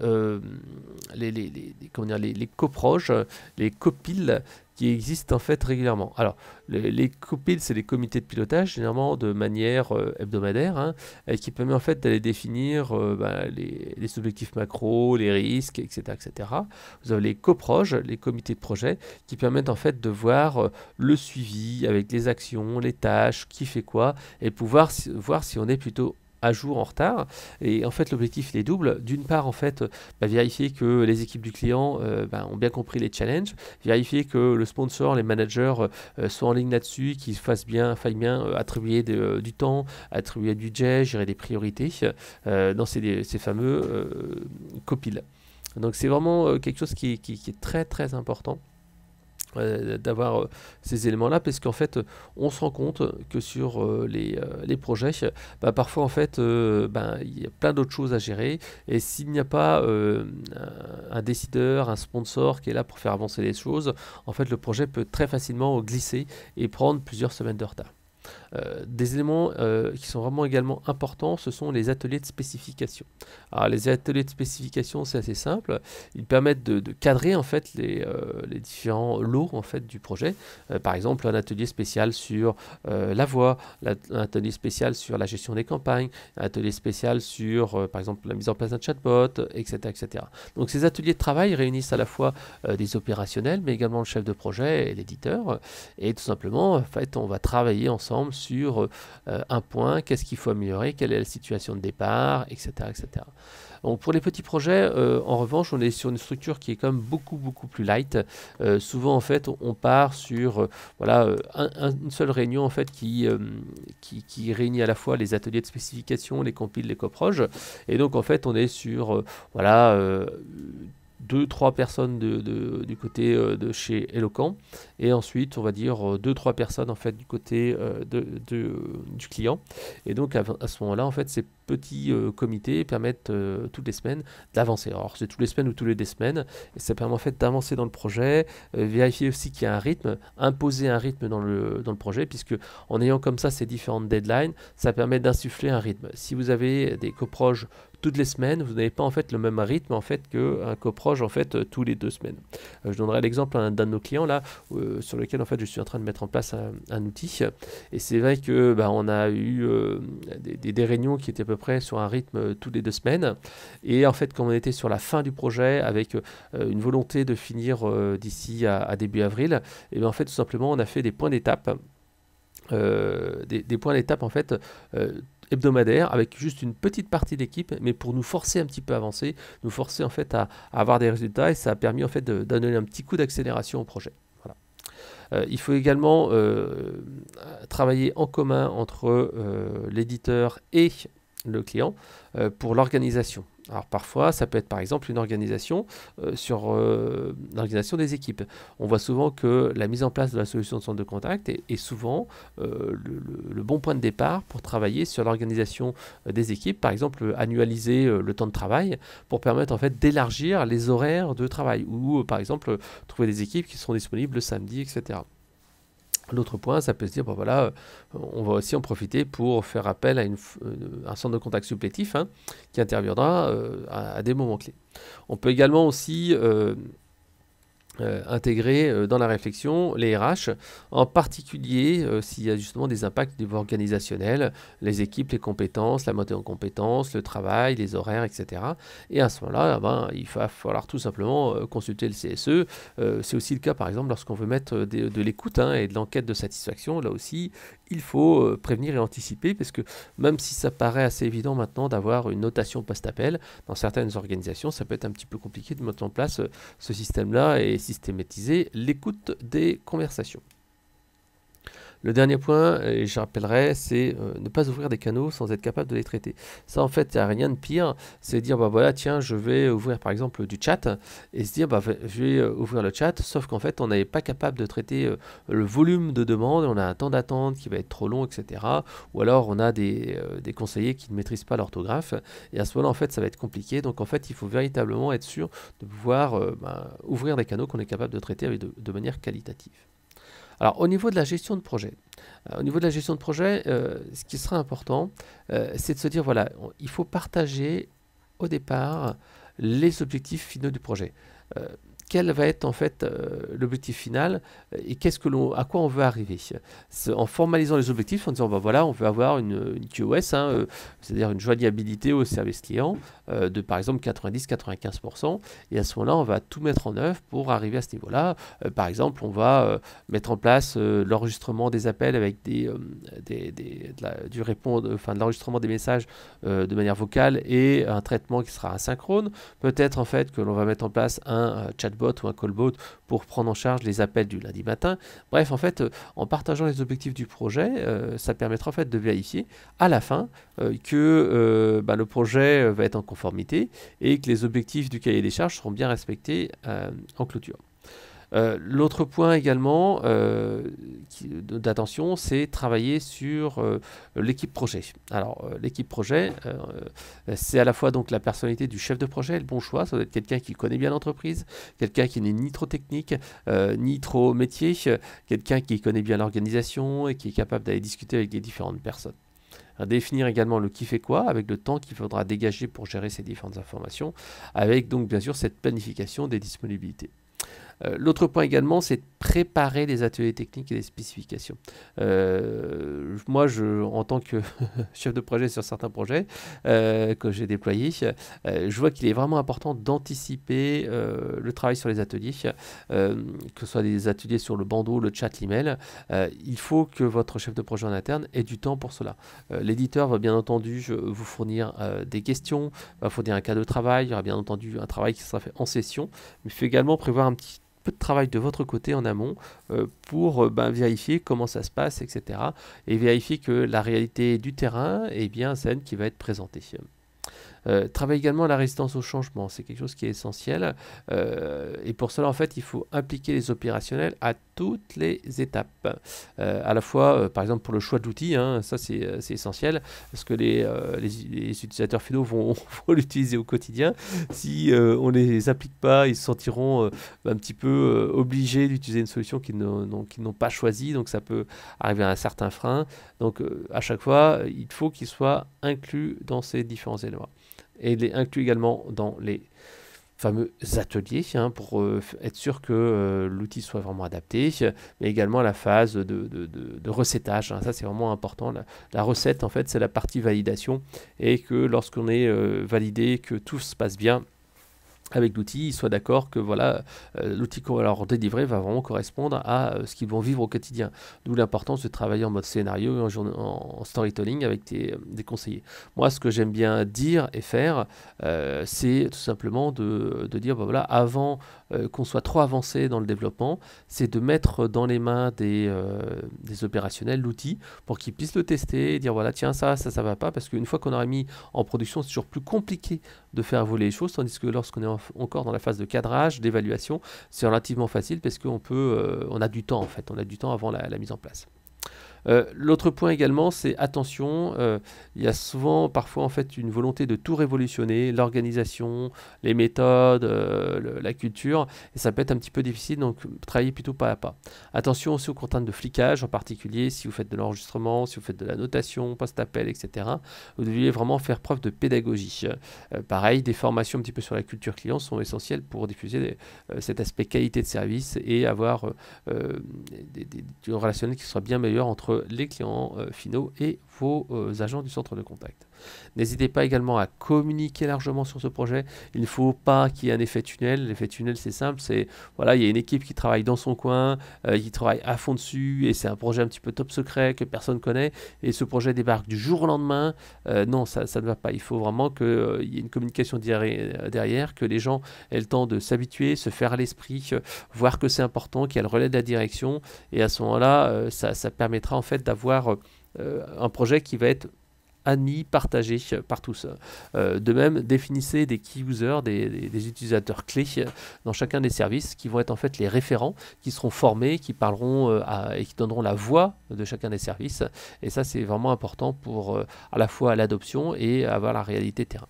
coproges, les copiles qui existent en fait régulièrement. Alors, les copiles, c'est les comités de pilotage, généralement de manière hebdomadaire, hein, qui permet en fait d'aller définir les objectifs macro, les risques, etc., etc. Vous avez les coproges, les comités de projet, qui permettent en fait de voir le suivi avec les actions, les tâches, qui fait quoi, et pouvoir voir si on est plutôt à jour en retard. Et en fait, l'objectif, il est double. D'une part, en fait, vérifier que les équipes du client ont bien compris les challenges, vérifier que le sponsor, les managers soient en ligne là-dessus, qu'ils faillent bien attribuer du temps, attribuer du budget, gérer des priorités dans ces fameux copiles. Donc, c'est vraiment quelque chose qui est très, très important. D'avoir ces éléments-là, parce qu'en fait, on se rend compte que sur les projets, parfois en fait, il y a plein d'autres choses à gérer, et s'il n'y a pas un décideur, un sponsor qui est là pour faire avancer les choses, en fait, le projet peut très facilement glisser et prendre plusieurs semaines de retard. Des éléments qui sont vraiment également importants, ce sont les ateliers de spécification. Alors les ateliers de spécification, c'est assez simple, ils permettent de cadrer en fait les différents lots en fait du projet. Par exemple, un atelier spécial sur la voix, un atelier spécial sur la gestion des campagnes, un atelier spécial sur par exemple la mise en place d'un chatbot, etc., etc. Donc ces ateliers de travail réunissent à la fois des opérationnels, mais également le chef de projet et l'éditeur, et tout simplement, en fait, on va travailler ensemble sur un point, qu'est-ce qu'il faut améliorer, quelle est la situation de départ, etc., etc. Donc pour les petits projets, en revanche, on est sur une structure qui est quand même beaucoup plus light. Souvent, en fait, on part sur une seule réunion en fait qui réunit à la fois les ateliers de spécification, les compiles, les coproges. Et donc, en fait, on est sur 2-3 personnes du côté de chez Eloquent, et ensuite on va dire 2-3 personnes en fait du côté du client. Et donc à ce moment là, en fait, ces petits comités permettent toutes les semaines d'avancer. Alors c'est toutes les semaines ou toutes les 2 semaines, et ça permet en fait d'avancer dans le projet, vérifier aussi qu'il y a un rythme, imposer un rythme dans le projet, puisque en ayant comme ça ces différentes deadlines, ça permet d'insuffler un rythme. Si vous avez des coproges toutes les semaines, vous n'avez pas en fait le même rythme en fait qu'un coproche en fait tous les 2 semaines. Je donnerai l'exemple d'un de nos clients là sur lequel en fait je suis en train de mettre en place un outil, et c'est vrai que on a eu des réunions qui étaient à peu près sur un rythme toutes les 2 semaines, et en fait quand on était sur la fin du projet avec une volonté de finir d'ici à début avril, et bien en fait tout simplement on a fait des points d'étape. Des points d'étape en fait hebdomadaire avec juste une petite partie d'équipe, mais pour nous forcer un petit peu à avancer, nous forcer en fait à avoir des résultats, et ça a permis en fait de donner un petit coup d'accélération au projet. Voilà. Il faut également travailler en commun entre l'éditeur et le client pour l'organisation. Alors parfois, ça peut être par exemple une organisation sur l'organisation des équipes. On voit souvent que la mise en place de la solution de centre de contact est souvent le bon point de départ pour travailler sur l'organisation des équipes. Par exemple, annualiser le temps de travail pour permettre en fait d'élargir les horaires de travail, ou par exemple trouver des équipes qui seront disponibles le samedi, etc. L'autre point, ça peut se dire, on va aussi en profiter pour faire appel à un centre de contact supplétif qui interviendra à des moments clés. On peut également aussi intégrer dans la réflexion les RH, en particulier s'il y a justement des impacts au niveau organisationnel, les équipes, les compétences, la montée en compétences, le travail, les horaires, etc. Et à ce moment-là, ben, il va falloir tout simplement consulter le CSE. C'est aussi le cas par exemple lorsqu'on veut mettre de l'écoute et de l'enquête de satisfaction. Là aussi, il faut prévenir et anticiper, parce que même si ça paraît assez évident maintenant d'avoir une notation post-appel, dans certaines organisations, ça peut être un petit peu compliqué de mettre en place ce système-là et systématiser l'écoute des conversations. Le dernier point, et je rappellerai, c'est ne pas ouvrir des canaux sans être capable de les traiter. Ça, en fait, il n'y a rien de pire. C'est dire, bah voilà, tiens, je vais ouvrir par exemple du chat, et se dire, bah je vais ouvrir le chat, sauf qu'en fait, on n'est pas capable de traiter le volume de demandes, on a un temps d'attente qui va être trop long, etc. Ou alors, on a des conseillers qui ne maîtrisent pas l'orthographe, et à ce moment-là, en fait, ça va être compliqué. Donc, en fait, il faut véritablement être sûr de pouvoir ouvrir des canaux qu'on est capable de traiter de manière qualitative. Alors, au niveau de la gestion de projet, ce qui sera important, c'est de se dire, voilà, il faut partager au départ les objectifs finaux du projet. Quel va être en fait l'objectif final et à quoi on veut arriver. En formalisant les objectifs, en disant bah voilà, on veut avoir une QoS, c'est-à-dire une joignabilité au service client de par exemple 90-95%, et à ce moment-là, on va tout mettre en œuvre pour arriver à ce niveau-là. Par exemple, on va mettre en place l'enregistrement des appels avec de l'enregistrement des messages de manière vocale et un traitement qui sera asynchrone. Peut-être en fait que l'on va mettre en place un chatbot ou un callbot pour prendre en charge les appels du lundi matin. Bref, en fait, en partageant les objectifs du projet, ça permettra en fait de vérifier à la fin que le projet va être en conformité et que les objectifs du cahier des charges seront bien respectés en clôture. L'autre point également d'attention, c'est travailler sur l'équipe projet. Alors, l'équipe projet, c'est à la fois donc la personnalité du chef de projet, le bon choix, ça doit être quelqu'un qui connaît bien l'entreprise, quelqu'un qui n'est ni trop technique, ni trop métier, quelqu'un qui connaît bien l'organisation et qui est capable d'aller discuter avec les différentes personnes. Définir également le qui fait quoi, avec le temps qu'il faudra dégager pour gérer ces différentes informations, avec donc bien sûr cette planification des disponibilités. L'autre point également, c'est de préparer les ateliers techniques et les spécifications. Moi, en tant que chef de projet sur certains projets que j'ai déployés, je vois qu'il est vraiment important d'anticiper le travail sur les ateliers, que ce soit des ateliers sur le bandeau, le chat, l'email. Il faut que votre chef de projet en interne ait du temps pour cela. L'éditeur va bien entendu vous fournir des questions, va fournir un cas de travail, il y aura bien entendu un travail qui sera fait en session, mais il faut également prévoir un petit peu de travail de votre côté en amont pour vérifier comment ça se passe, etc. Et vérifier que la réalité du terrain est bien celle qui va être présentée. Travaille également à la résistance au changement, c'est quelque chose qui est essentiel. Et pour cela, en fait, il faut impliquer les opérationnels à toutes les étapes. À la fois, par exemple, pour le choix de l'outil, ça c'est essentiel, parce que les utilisateurs finaux vont l'utiliser au quotidien. Si on ne les applique pas, ils se sentiront un petit peu obligés d'utiliser une solution qu'ils n'ont pas choisie, donc ça peut arriver à un certain frein. Donc à chaque fois, il faut qu'ils soient inclus dans ces différents éléments. Et les inclut également dans les fameux ateliers pour être sûr que l'outil soit vraiment adapté, mais également la phase de recettage. Ça, c'est vraiment important. La recette, en fait, c'est la partie validation, et que lorsqu'on est validé, que tout se passe bien avec l'outil, ils soient d'accord que voilà, l'outil qu'on va leur délivrer va vraiment correspondre à ce qu'ils vont vivre au quotidien. D'où l'importance de travailler en mode scénario et en storytelling avec des conseillers. Moi, ce que j'aime bien dire et faire, c'est tout simplement de dire, voilà, avant qu'on soit trop avancé dans le développement, c'est de mettre dans les mains des opérationnels l'outil pour qu'ils puissent le tester et dire, voilà, tiens, ça va pas, parce qu'une fois qu'on aura mis en production, c'est toujours plus compliqué de faire voler les choses, tandis que lorsqu'on est encore dans la phase de cadrage, d'évaluation, c'est relativement facile parce qu'on a du temps en fait, on a du temps avant la mise en place. L'autre point également, c'est attention, il y a souvent, parfois en fait, une volonté de tout révolutionner, l'organisation, les méthodes, la culture, et ça peut être un petit peu difficile, donc travailler plutôt pas à pas. Attention aussi aux contraintes de flicage, en particulier si vous faites de l'enregistrement, si vous faites de la notation, post-appel, etc. Vous devez vraiment faire preuve de pédagogie. Pareil, des formations un petit peu sur la culture client sont essentielles pour diffuser cet aspect qualité de service et avoir du relationnel qui soit bien meilleur entre les clients finaux et vos agents du centre de contact. N'hésitez pas également à communiquer largement sur ce projet. Il ne faut pas qu'il y ait un effet tunnel. L'effet tunnel, c'est simple, c'est voilà, il y a une équipe qui travaille dans son coin, qui travaille à fond dessus, et c'est un projet un petit peu top secret que personne ne connaît, et ce projet débarque du jour au lendemain. Non, ça ne va pas. Il faut vraiment qu'il y ait une communication derrière, que les gens aient le temps de s'habituer, se faire à l'esprit, voir que c'est important, qu'il y a le relais de la direction, et à ce moment-là, ça permettra en fait d'avoir un projet qui va être admis, partagé par tous. De même, définissez des key users, des utilisateurs clés dans chacun des services qui vont être en fait les référents, qui seront formés, qui parleront et qui donneront la voix de chacun des services. Et ça, c'est vraiment important pour à la fois l'adoption et avoir la réalité terrain.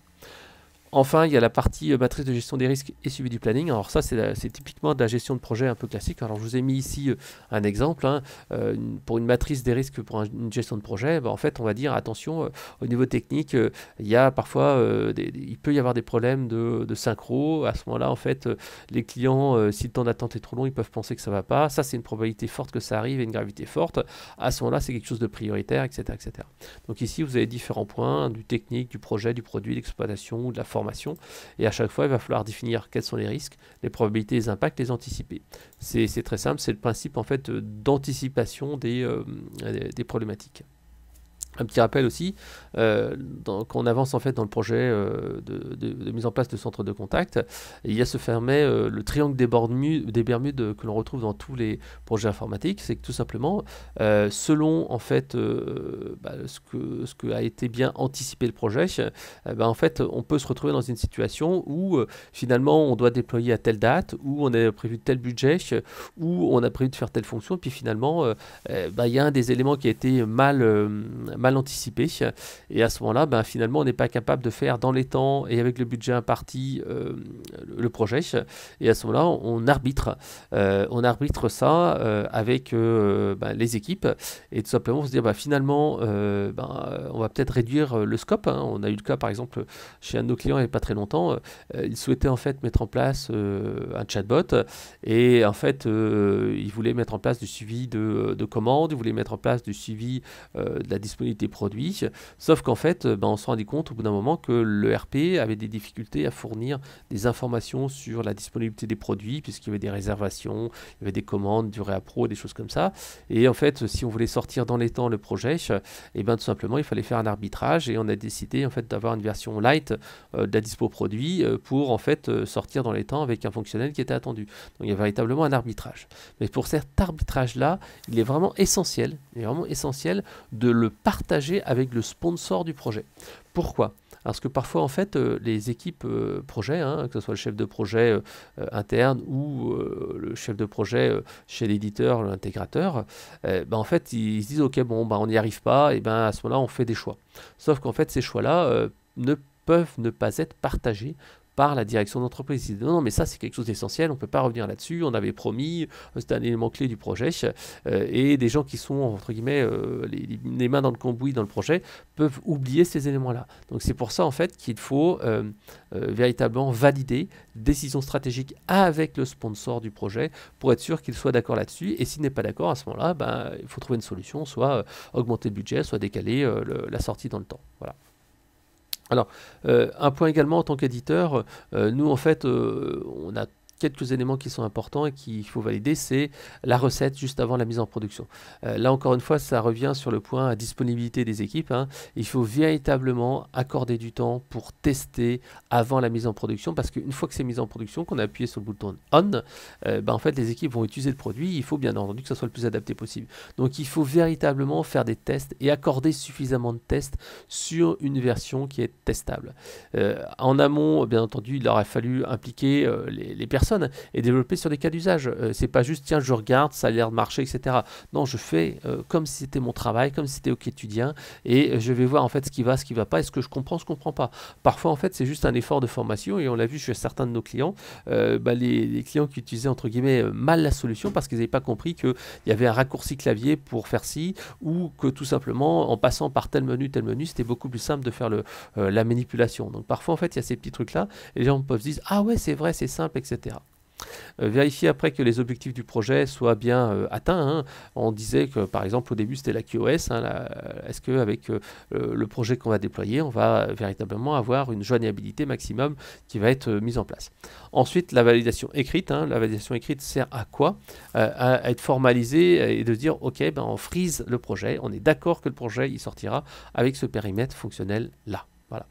Enfin, il y a la partie matrice de gestion des risques et suivi du planning. Alors ça, c'est typiquement de la gestion de projet un peu classique. Alors je vous ai mis ici un exemple. Pour une matrice des risques pour une gestion de projet, en fait, on va dire, attention, au niveau technique, il y a parfois, il peut y avoir des problèmes de synchro. À ce moment-là, en fait, les clients, si le temps d'attente est trop long, ils peuvent penser que ça ne va pas. Ça, c'est une probabilité forte que ça arrive et une gravité forte. À ce moment-là, c'est quelque chose de prioritaire, etc., etc. Donc ici, vous avez différents points, du technique, du projet, du produit, l'exploitation ou de la formation. Et à chaque fois, il va falloir définir quels sont les risques, les probabilités, les impacts, les anticiper. C'est très simple, c'est le principe en fait d'anticipation des problématiques. Un petit rappel aussi, quand on avance en fait dans le projet de mise en place de centre de contact, il y a ce fameux le triangle des Bermudes que l'on retrouve dans tous les projets informatiques. C'est que tout simplement, selon en fait ce que a été bien anticipé le projet, en fait on peut se retrouver dans une situation où finalement on doit déployer à telle date, où on a prévu tel budget, où on a prévu de faire telle fonction, puis finalement il y a un des éléments qui a été mal anticipé, et à ce moment-là, finalement, on n'est pas capable de faire dans les temps et avec le budget imparti le projet, et à ce moment-là, on arbitre ça avec les équipes, et tout simplement se dire, finalement, on va peut-être réduire le scope. On a eu le cas, par exemple, chez un de nos clients il n'y a pas très longtemps, il souhaitait en fait mettre en place un chatbot, et en fait, il voulait mettre en place du suivi de commandes, il voulait mettre en place du suivi de la disponibilité produits, sauf qu'en fait, on se rendit compte au bout d'un moment que le RP avait des difficultés à fournir des informations sur la disponibilité des produits, puisqu'il y avait des réservations, il y avait des commandes, du réappro, des choses comme ça. Et en fait, si on voulait sortir dans les temps le projet, tout simplement, il fallait faire un arbitrage, et on a décidé en fait d'avoir une version light de la dispo produit pour en fait sortir dans les temps avec un fonctionnel qui était attendu. Donc il y a véritablement un arbitrage. Mais pour cet arbitrage-là, il est vraiment essentiel de le partager avec le sponsor du projet. Pourquoi ? Parce que parfois, en fait, les équipes projet, que ce soit le chef de projet interne ou le chef de projet chez l'éditeur, l'intégrateur, en fait, ils se disent, ok, on n'y arrive pas, et à ce moment-là, on fait des choix. Sauf qu'en fait, ces choix-là ne peuvent ne pas être partagés par la direction d'entreprise. Ils disent non, mais ça c'est quelque chose d'essentiel, on ne peut pas revenir là-dessus, on avait promis, c'était un élément clé du projet, et des gens qui sont entre guillemets les mains dans le cambouis dans le projet peuvent oublier ces éléments-là. Donc c'est pour ça en fait qu'il faut véritablement valider décision stratégique avec le sponsor du projet pour être sûr qu'il soit d'accord là-dessus, et s'il n'est pas d'accord à ce moment-là, il faut trouver une solution, soit augmenter le budget, soit décaler la sortie dans le temps. Voilà. Alors, un point également en tant qu'éditeur, nous en fait, on a quelques éléments qui sont importants et qu'il faut valider, c'est la recette juste avant la mise en production. Là encore une fois, ça revient sur le point à disponibilité des équipes. Il faut véritablement accorder du temps pour tester avant la mise en production, parce qu'une fois que c'est mis en production, qu'on a appuyé sur le bouton on, en fait les équipes vont utiliser le produit, il faut bien entendu que ça soit le plus adapté possible. Donc il faut véritablement faire des tests et accorder suffisamment de tests sur une version qui est testable. En amont, bien entendu, il aurait fallu impliquer les personnes personne et développer sur des cas d'usage. C'est pas juste tiens je regarde, ça a l'air de marcher, etc. Non, je fais comme si c'était mon travail, comme si c'était au quotidien et je vais voir en fait ce qui va pas, est-ce que je comprends pas. Parfois en fait c'est juste un effort de formation et on l'a vu chez certains de nos clients, les clients qui utilisaient entre guillemets mal la solution parce qu'ils n'avaient pas compris qu'il y avait un raccourci clavier pour faire ci ou que tout simplement en passant par tel menu, c'était beaucoup plus simple de faire la manipulation. Donc parfois en fait il y a ces petits trucs là et les gens peuvent se dire ah ouais c'est vrai, c'est simple, etc. Vérifier après que les objectifs du projet soient bien atteints. Hein. On disait que par exemple au début c'était la QoS. Hein, est-ce qu'avec le projet qu'on va déployer, on va véritablement avoir une joignabilité maximum qui va être mise en place. Ensuite, la validation écrite. Hein, la validation écrite sert à quoi? À être formalisée et de dire ok, ben, on freeze le projet. On est d'accord que le projet il sortira avec ce périmètre fonctionnel là. Voilà.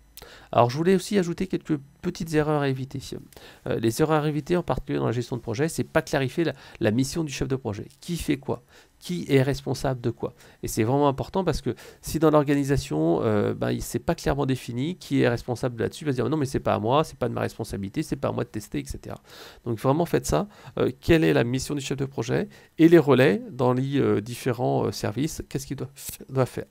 Alors je voulais aussi ajouter quelques petites erreurs à éviter. Les erreurs à éviter en particulier dans la gestion de projet, c'est pas clarifier la mission du chef de projet. Qui fait quoi? Qui est responsable de quoi? Et c'est vraiment important parce que si dans l'organisation, c'est pas clairement défini qui est responsable là-dessus, il va se dire non mais c'est pas à moi, c'est pas de ma responsabilité, c'est pas à moi de tester, etc. Donc vraiment faites ça. Quelle est la mission du chef de projet et les relais dans les différents services, qu'est-ce qu'il doit faire?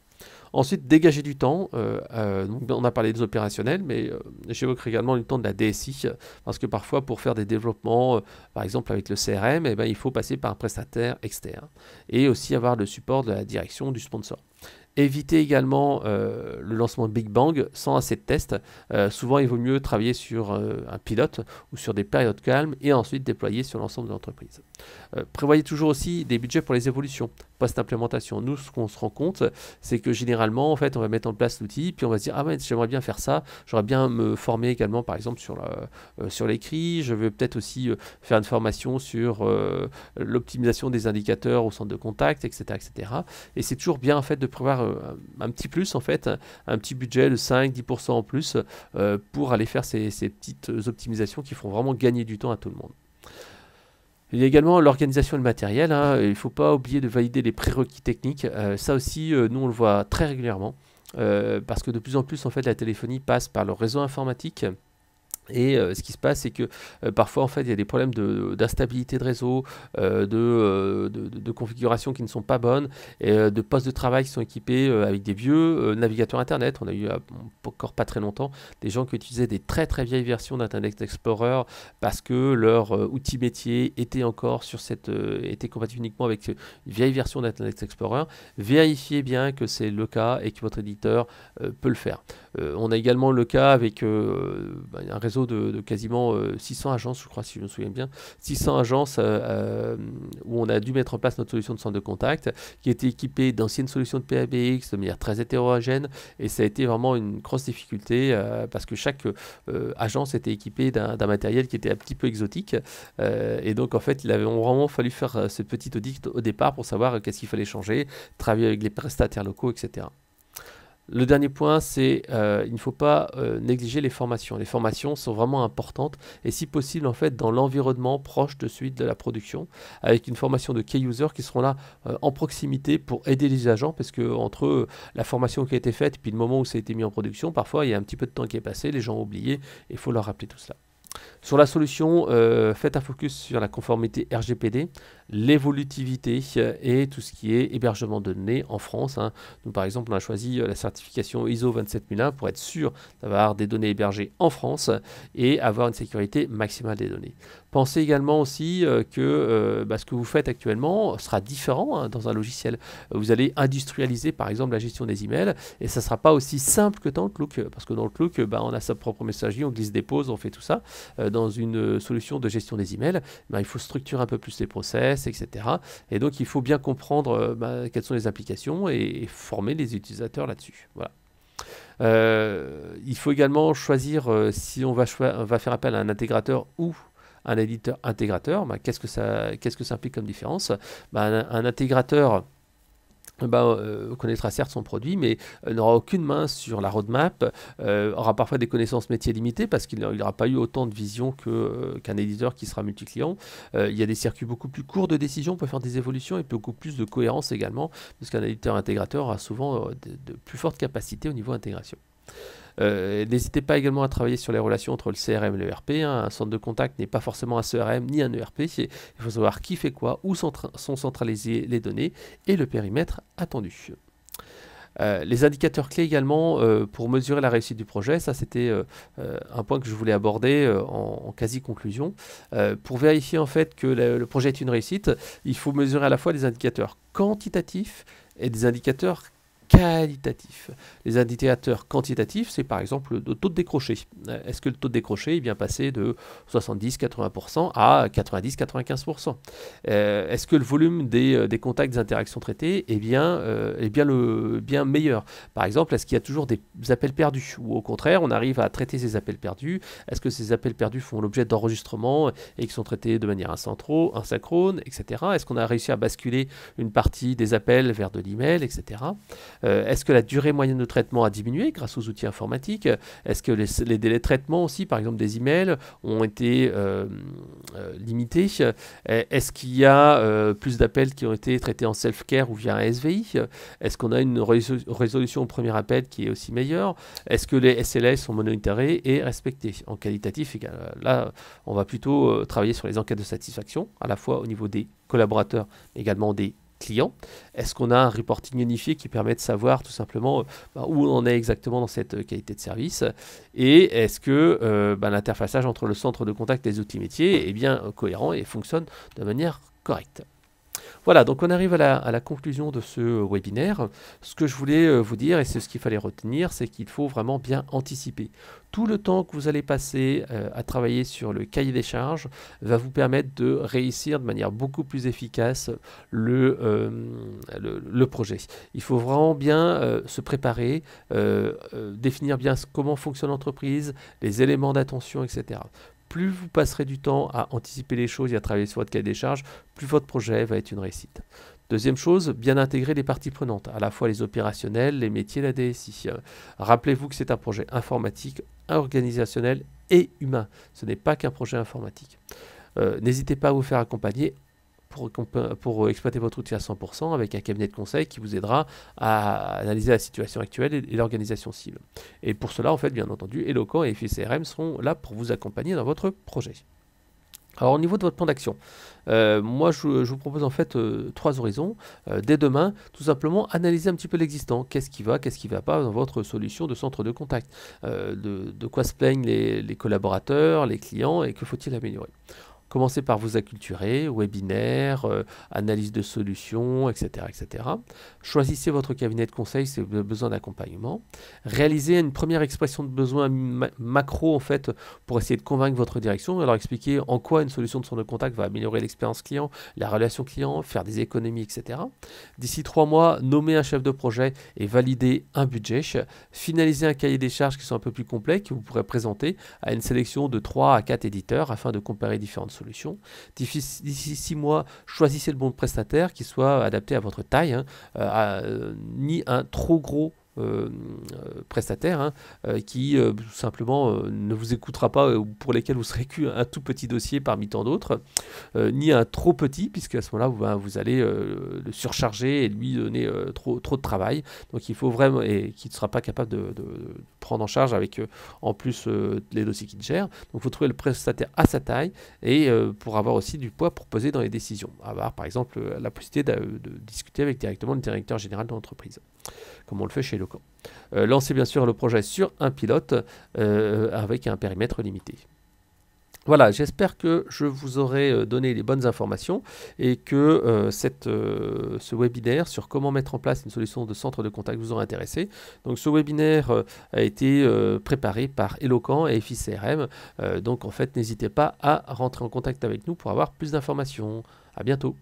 Ensuite, dégager du temps. Donc on a parlé des opérationnels, mais j'évoquerai également le temps de la DSI, parce que parfois, pour faire des développements, par exemple avec le CRM, il faut passer par un prestataire externe. Et aussi avoir le support de la direction du sponsor. Éviter également le lancement de Big Bang sans assez de tests. Souvent, il vaut mieux travailler sur un pilote ou sur des périodes calmes et ensuite déployer sur l'ensemble de l'entreprise. Prévoyez toujours aussi des budgets pour les évolutions post-implémentation. Nous, ce qu'on se rend compte, c'est que généralement, en fait, on va mettre en place l'outil, puis on va se dire ah ouais, j'aimerais bien faire ça, j'aurais bien me former également, par exemple, sur l'écrit, je veux peut-être aussi faire une formation sur l'optimisation des indicateurs au centre de contact, etc. etc. Et c'est toujours bien, en fait, de prévoir un petit plus, en fait, un petit budget de 5-10% en plus pour aller faire ces petites optimisations qui feront vraiment gagner du temps à tout le monde. Il y a également l'organisation et le matériel. Hein. Il ne faut pas oublier de valider les prérequis techniques. Ça aussi, nous, on le voit très régulièrement. Parce que de plus en plus, en fait, la téléphonie passe par le réseau informatique. Et ce qui se passe, c'est que parfois, en fait, il y a des problèmes d'instabilité de réseau, de configuration qui ne sont pas bonnes, et de postes de travail qui sont équipés avec des vieux navigateurs Internet. On a eu, encore pas très longtemps, des gens qui utilisaient des très très vieilles versions d'Internet Explorer parce que leur outil métier était encore sur était compatible uniquement avec une vieille version d'Internet Explorer. Vérifiez bien que c'est le cas et que votre éditeur peut le faire. On a également le cas avec un réseau de quasiment 600 agences, je crois, si je me souviens bien, 600 agences où on a dû mettre en place notre solution de centre de contact, qui était équipée d'anciennes solutions de PABX de manière très hétérogène, et ça a été vraiment une grosse difficulté parce que chaque agence était équipée d'un matériel qui était un petit peu exotique, et donc en fait il avait vraiment fallu faire ce petit audit au départ pour savoir qu'est-ce qu'il fallait changer, travailler avec les prestataires locaux, etc. Le dernier point, c'est il ne faut pas négliger les formations. Les formations sont vraiment importantes et si possible, en fait, dans l'environnement proche de celui de la production, avec une formation de key users qui seront là en proximité pour aider les agents, parce que entre la formation qui a été faite et puis le moment où ça a été mis en production, parfois il y a un petit peu de temps qui est passé, les gens ont oublié et il faut leur rappeler tout cela. Sur la solution, faites un focus sur la conformité RGPD, l'évolutivité et tout ce qui est hébergement de données en France. Hein. Nous, par exemple, on a choisi la certification ISO 27001 pour être sûr d'avoir des données hébergées en France et avoir une sécurité maximale des données. Pensez également aussi que ce que vous faites actuellement sera différent dans un logiciel. Vous allez industrialiser, par exemple, la gestion des emails et ça ne sera pas aussi simple que dans Outlook, parce que dans Outlook, on a sa propre messagerie, on glisse des pauses, on fait tout ça. Dans une solution de gestion des emails, il faut structurer un peu plus les process, etc. Et donc, il faut bien comprendre quelles sont les applications et former les utilisateurs là-dessus. Voilà. Il faut également choisir si on va faire appel à un intégrateur ou un éditeur intégrateur. Qu'est-ce que ça implique comme différence? Un intégrateur connaîtra certes son produit, mais n'aura aucune main sur la roadmap, aura parfois des connaissances métiers limitées parce qu'il n'aura pas eu autant de vision qu'un éditeur qui sera multi-client. Il y a des circuits beaucoup plus courts de décision, on peut faire des évolutions et beaucoup plus de cohérence également, parce qu'un éditeur intégrateur a souvent de plus fortes capacités au niveau intégration. N'hésitez pas également à travailler sur les relations entre le CRM et le ERP. Un centre de contact n'est pas forcément un CRM ni un ERP. Il faut savoir qui fait quoi, où sont centralisées les données et le périmètre attendu. Les indicateurs clés également pour mesurer la réussite du projet, ça c'était un point que je voulais aborder en quasi-conclusion. Pour vérifier en fait que le projet est une réussite, il faut mesurer à la fois des indicateurs quantitatifs et des indicateurs qualitatifs. Les indicateurs quantitatifs, c'est par exemple le taux de décroché. Est-ce que le taux de décroché est bien passé de 70-80% à 90-95%? Est-ce que le volume des contacts, des interactions traitées est bien meilleur? Par exemple, est-ce qu'il y a toujours des appels perdus? Ou au contraire, on arrive à traiter ces appels perdus? Est-ce que ces appels perdus font l'objet d'enregistrements et qui sont traités de manière asynchrone, etc. Est-ce qu'on a réussi à basculer une partie des appels vers de l'email, etc. Est-ce que la durée moyenne de traitement a diminué grâce aux outils informatiques? Est-ce que les délais de traitement aussi, par exemple des emails, ont été limités? Est-ce qu'il y a plus d'appels qui ont été traités en self-care ou via un SVI? Est-ce qu'on a une résolution au premier appel qui est aussi meilleure? Est-ce que les SLA sont monitorés et respectés? En qualitatif, là, on va plutôt travailler sur les enquêtes de satisfaction, à la fois au niveau des collaborateurs, mais également des clients. Est-ce qu'on a un reporting unifié qui permet de savoir tout simplement où on en est exactement dans cette qualité de service? Et est-ce que l'interfaçage entre le centre de contact et les outils métiers est bien cohérent et fonctionne de manière correcte? Voilà, donc on arrive à la conclusion de ce webinaire. Ce que je voulais vous dire, et c'est ce qu'il fallait retenir, c'est qu'il faut vraiment bien anticiper. Tout le temps que vous allez passer à travailler sur le cahier des charges va vous permettre de réussir de manière beaucoup plus efficace le projet. Il faut vraiment bien se préparer, définir bien comment fonctionne l'entreprise, les éléments d'attention, etc. Plus vous passerez du temps à anticiper les choses et à travailler sur votre cahier des charges, plus votre projet va être une réussite. Deuxième chose, bien intégrer les parties prenantes, à la fois les opérationnels, les métiers, la DSI. Rappelez-vous que c'est un projet informatique, organisationnel et humain. Ce n'est pas qu'un projet informatique. N'hésitez pas à vous faire accompagner pour exploiter votre outil à 100% avec un cabinet de conseil qui vous aidera à analyser la situation actuelle et l'organisation cible. Et pour cela, en fait, bien entendu, Eloquent et FICRM seront là pour vous accompagner dans votre projet. Alors au niveau de votre plan d'action, moi je vous propose en fait 3 horizons. Dès demain, tout simplement analyser un petit peu l'existant. Qu'est-ce qui va pas dans votre solution de centre de contact? De quoi se plaignent les collaborateurs, les clients et que faut-il améliorer? Commencez par vous acculturer, webinaire, analyse de solutions, etc., etc. Choisissez votre cabinet de conseil si vous avez besoin d'accompagnement. Réalisez une première expression de besoin macro en fait pour essayer de convaincre votre direction et leur expliquer en quoi une solution de centre de contact va améliorer l'expérience client, la relation client, faire des économies, etc. D'ici 3 mois, nommez un chef de projet et validez un budget. Finalisez un cahier des charges qui sont un peu plus complets que vous pourrez présenter à une sélection de 3 à 4 éditeurs afin de comparer différentes solutions. D'ici 6 mois, choisissez le bon prestataire qui soit adapté à votre taille, ni un trop gros prestataire qui tout simplement ne vous écoutera pas ou pour lesquels vous serez qu'un tout petit dossier parmi tant d'autres, ni un trop petit puisque à ce moment-là vous allez le surcharger et lui donner trop de travail. Donc il faut vraiment, et qui ne sera pas capable de prendre en charge avec en plus les dossiers qu'il gère. Donc il faut trouver le prestataire à sa taille et pour avoir aussi du poids pour peser dans les décisions. Avoir par exemple la possibilité de discuter avec directement le directeur général de l'entreprise, comme on le fait chez Eloquent. Lancez bien sûr le projet sur un pilote avec un périmètre limité. Voilà, j'espère que je vous aurai donné les bonnes informations et que ce webinaire sur comment mettre en place une solution de centre de contact vous aura intéressé. Donc ce webinaire a été préparé par Eloquent et FICRM. Donc en fait, n'hésitez pas à rentrer en contact avec nous pour avoir plus d'informations. À bientôt.